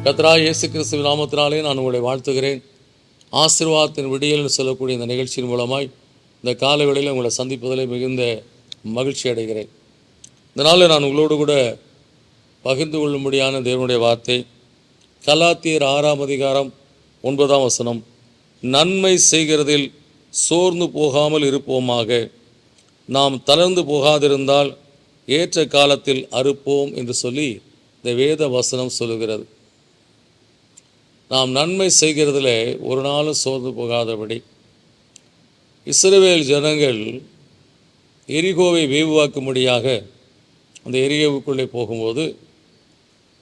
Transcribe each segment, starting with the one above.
கர்த்தராகிய இயேசு கிறிஸ்துவின் நாமத்தினாலே நான் உங்களை வாழ்த்துகிறேன். ஆசீர்வாதத்தின் விடியல்னு சொல்லக்கூடிய இந்த நிகழ்ச்சியின் மூலமாய் இந்த காலை வேளையில் உங்களை சந்திப்பதிலே மிகுந்த மகிழ்ச்சி அடைகிறேன். இந்த நாளில் நான் உங்களோடு கூட பகிர்ந்து கொள்ளும்படியான தேவனுடைய வார்த்தை கலாத்தியர் 6ஆம் அதிகாரம் 9ஆம் வசனம். நன்மை செய்கிறதில் சோர்ந்து போகாமல் இருப்போமாக, நாம் தளர்ந்து போகாதிருந்தால் ஏற்ற காலத்தில் அறுப்போம் என்று சொல்லி இந்த வேத வசனம் சொல்லுகிறது. நாம் நன்மை செய்கிறதில் ஒரு நாளும் சோர்ந்து போகாதபடி, இஸ்ரவேல் ஜனங்கள் எரிகோவை வேவுவாக்கும்படியாக அந்த எரிகோவுக்குள்ளே போகும்போது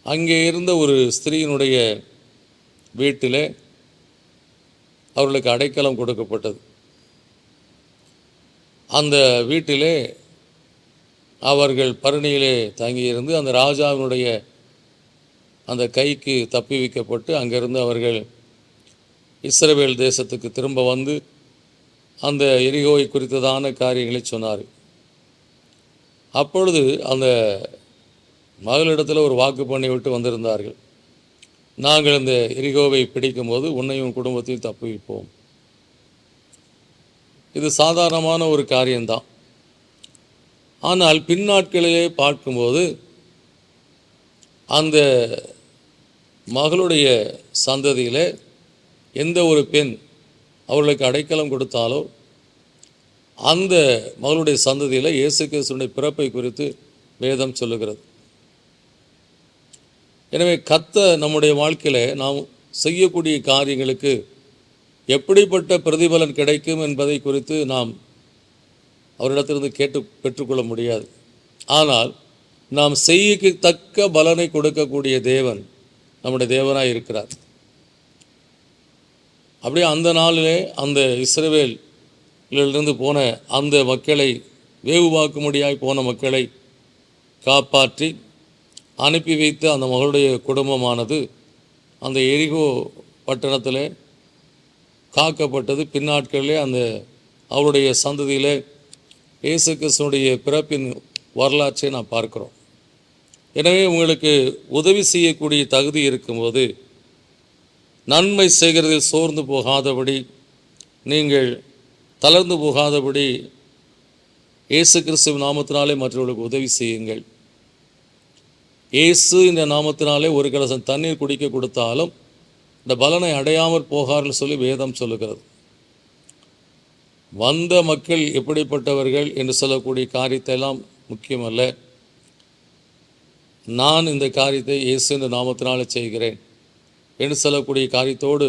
அங்கே இருந்த ஒரு ஸ்திரீயினுடைய வீட்டில் அவர்களுக்கு அடைக்கலம் கொடுக்கப்பட்டது. அந்த வீட்டிலே அவர்கள் பரணியிலே தங்கியிருந்து அந்த ராஜாவினுடைய அந்த கைக்கு தப்பி வைக்கப்பட்டு அங்கிருந்து அவர்கள் இஸ்ரவேல் தேசத்துக்கு திரும்ப வந்து அந்த எரிகோவை குறித்ததான காரியங்களை சொன்னார். அப்பொழுது அந்த மகளிடத்தில் ஒரு வாக்கு பண்ணி விட்டு வந்திருந்தார்கள், நாங்கள் இந்த எரிகோவை பிடிக்கும்போது உன்னையும் குடும்பத்தையும் தப்புவிப்போம். இது சாதாரணமான ஒரு காரியம்தான். ஆனால் பின்னாட்களிலே பார்க்கும்போது அந்த மகளுடைய சந்ததியில் எந்த ஒரு பெண் அவர்களுக்கு அடைக்கலம் கொடுத்தாலோ அந்த மகளுடைய சந்ததியில் இயேசு கிறிஸ்துவினுடைய பிறப்பை குறித்து வேதம் சொல்லுகிறது. எனவே கர்த்தர் நம்முடைய வாழ்க்கையில் நாம் செய்யக்கூடிய காரியங்களுக்கு எப்படிப்பட்ட பிரதிபலன் கிடைக்கும் என்பதை குறித்து நாம் அவரிடத்திலிருந்து பெற்றுக்கொள்ள முடியாது. ஆனால் நாம் செய்யத்தக்க பலனை கொடுக்கக்கூடிய தேவன் நம்முடைய தேவனாய் இருக்கிறார். அப்படியே அந்த நாளிலே அந்த இஸ்ரவேலிலிருந்து போன அந்த மக்களை, வேவுவாக்கும்படியாய் போன மக்களை காப்பாற்றி அனுப்பி வைத்த அந்த மகளுடைய குடும்பமானது அந்த எரிகோ பட்டணத்தில் காக்கப்பட்டது. பின்னாட்களிலே அந்த அவருடைய சந்ததியில் இயேசு கிறிஸ்துவினுடைய பிறப்பின் வரலாற்றை நாம் பார்க்கிறோம். எனவே உங்களுக்கு உதவி செய்யக்கூடிய தகுதி இருக்கும்போது நன்மை செய்கிறதில் சோர்ந்து போகாதபடி, நீங்கள் தளர்ந்து போகாதபடி இயேசு கிறிஸ்துவின் நாமத்தினாலே மற்றவர்களுக்கு உதவி செய்யுங்கள். இயேசு இந்த நாமத்தினாலே ஒரு கலசம் தண்ணீர் குடிக்க கொடுத்தாலும் இந்த பலனை அடையாமல் போகார்கள் சொல்லி வேதம் சொல்லுகிறது. வந்த மக்கள் எப்படிப்பட்டவர்கள் என்று சொல்லக்கூடிய காரியத்தை எல்லாம் முக்கியமல்ல. நான் இந்த காரியத்தை இயேசு இந்த நாமத்தினாலே செய்கிறேன் என்று சொல்லக்கூடிய காரியத்தோடு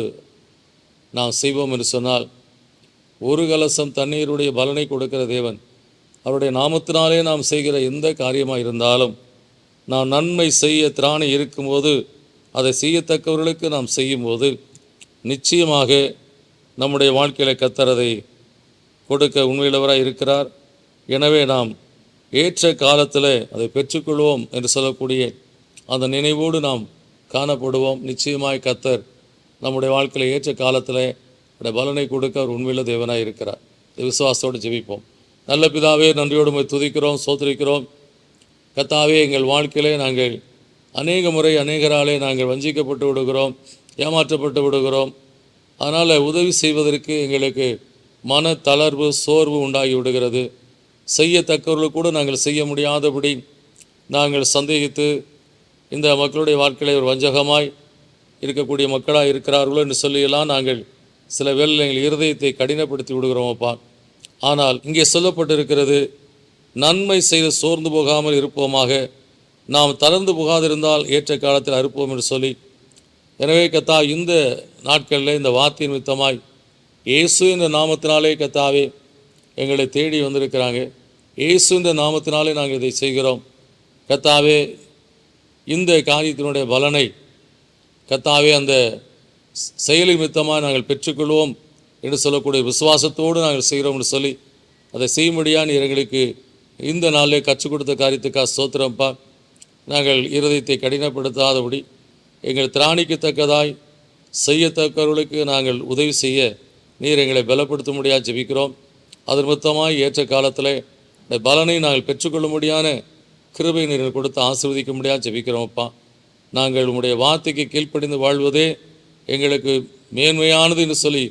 நாம் செய்வோம் என்று சொன்னால், ஒரு கலசம் தண்ணீருடைய பலனை கொடுக்கிற தேவன் அவருடைய நாமத்தினாலே நாம் செய்கிற எந்த காரியமாக இருந்தாலும், நாம் நன்மை செய்ய திராணி இருக்கும்போது அதை செய்யத்தக்கவர்களுக்கு நாம் செய்யும்போது நிச்சயமாக நம்முடைய வாழ்க்கையில் கர்த்தர் அதை கொடுக்க உண்மையுள்ளவராக இருக்கிறார். எனவே நாம் ஏற்ற காலத்தில் அதை பெற்றுக்கொள்வோம் என்று சொல்லக்கூடிய அந்த நினைவோடு நாம் காணப்படுவோம். நிச்சயமாய் கர்த்தர் நம்முடைய வாழ்க்கையில் ஏற்ற காலத்தில் அந்த பலனை கொடுக்க அவர் உண்மையுள்ள தேவனாக இருக்கிறார். விசுவாசத்தோடு ஜெபிப்போம். நல்ல பிதாவே, நன்றியோடு துதிக்கிறோம், சோதரிக்கிறோம். கர்த்தாவே, எங்கள் வாழ்க்கையிலே நாங்கள் அநேக முறை அநேகராலே நாங்கள் வஞ்சிக்கப்பட்டு விடுகிறோம், ஏமாற்றப்பட்டு விடுகிறோம். அதனால் உதவி செய்வதற்கு எங்களுக்கு மன தளர்வு, சோர்வு உண்டாகி விடுகிறது. செய்யத்தக்கவர்கள் கூட நாங்கள் செய்ய முடியாதபடி நாங்கள் சந்தேகித்து இந்த மக்களுடைய வாழ்க்கையை ஒரு வஞ்சகமாய் இருக்கக்கூடிய மக்களாக இருக்கிறார்களோ என்று சொல்லியெல்லாம் நாங்கள் சில வேளையில் எங்கள் இருதயத்தை கடினப்படுத்தி விடுகிறோம் அப்பா. ஆனால் இங்கே சொல்லப்பட்டிருக்கிறது, நன்மை செய்து சோர்ந்து போகாமல் இருப்போமாக, நாம் தளர்ந்து போகாதிருந்தால் ஏற்ற காலத்தில் அறுப்போம் என்று சொல்லி, எனவே கத்தா இந்த நாட்களில் இந்த வார்த்தையின் நிமித்தமாய் இயேசு இந்த நாமத்தினாலே கத்தாவே எங்களை தேடி வந்திருக்கிறாங்க. இயேசு இந்த நாமத்தினாலே நாங்கள் இதை செய்கிறோம். கத்தாவே, இந்த காரியத்தினுடைய பலனை கத்தாவே அந்த செயலின் நிமித்தமாக நாங்கள் பெற்றுக்கொள்வோம் என்று சொல்லக்கூடிய விசுவாசத்தோடு நாங்கள் செய்கிறோம் என்று சொல்லி அதை செய்யும்படியான எங்களுக்கு இந்த நாளிலே கற்றுக் கொடுத்த காரியத்துக்காக ஸ்தோத்திரம்ப்பா. நாங்கள் இருதயத்தை கடினப்படுத்தாதபடி எங்கள் திராணிக்கத்தக்கதாய் செய்யத்தக்கவர்களுக்கு நாங்கள் உதவி செய்ய நீர் எங்களை பலப்படுத்த முடியாது ஜெபிக்கிறோம். அது நிமித்தமாய் ஏற்ற காலத்தில் இந்த பலனை நாங்கள் பெற்றுக்கொள்ளும்படியான கிருபை நீர் கொடுத்து ஆசீர்வதிக்க முடியாது ஜெபிக்கிறோம்ப்பா. நாங்கள் உம்முடைய வார்த்தைக்கு கீழ்ப்படிந்து வாழ்வதே எங்களுக்கு மேன்மையானது என்று சொல்லி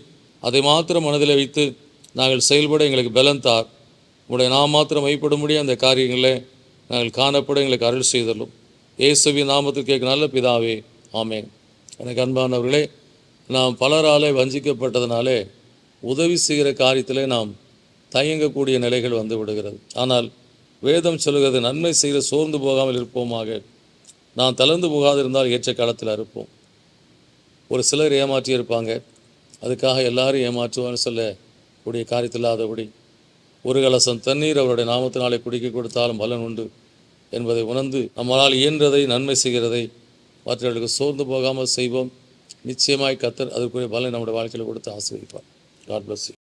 அதை மாத்திரம் மனதில் வைத்து நாங்கள் செயல்பட எங்களுக்கு பலன் தார். உம்முடைய நாம் மாத்திரம் மைப்படும்படியே அந்த காரியங்களை நாங்கள் காணப்பட எங்களுக்கு அருள் செய்தலும். இயேசுவின் நாமத்தில் கேட்க நல்ல பிதாவே, ஆமென். எனக்கு அன்பானவர்களே, நாம் பலராலே வஞ்சிக்கப்பட்டதுனாலே உதவி செய்கிற காரியத்திலே நாம் தயங்கக்கூடிய நிலைகள் வந்து விடுகிறது. ஆனால் வேதம் சொல்லுகிறது, நன்மை செய்கிற சோர்ந்து போகாமல் இருப்போமாக, நான் தளர்ந்து போகாதிருந்தால் ஏற்ற காலத்தில் அறுப்போம். ஒரு சிலர் ஏமாற்றி இருப்பாங்க, அதுக்காக எல்லாரும் ஏமாற்றுவான்னு சொல்லக்கூடிய காரியத்தில் இல்லாதபடி ஒரு கலசம் தண்ணீர் அவருடைய நாமத்தினாலே குடிக்க கொடுத்தாலும் பலன் உண்டு என்பதை உணர்ந்து நம்மளால் இயன்றதை நன்மை செய்கிறதை மற்றவர்களுக்கு சோர்ந்து போகாமல் செய்வோம். நிச்சயமாய் கர்த்தர் அதற்குரிய பலனை நம்முடைய வாழ்க்கையில் கொடுத்து ஆசீர்வதிப்பார். God bless you.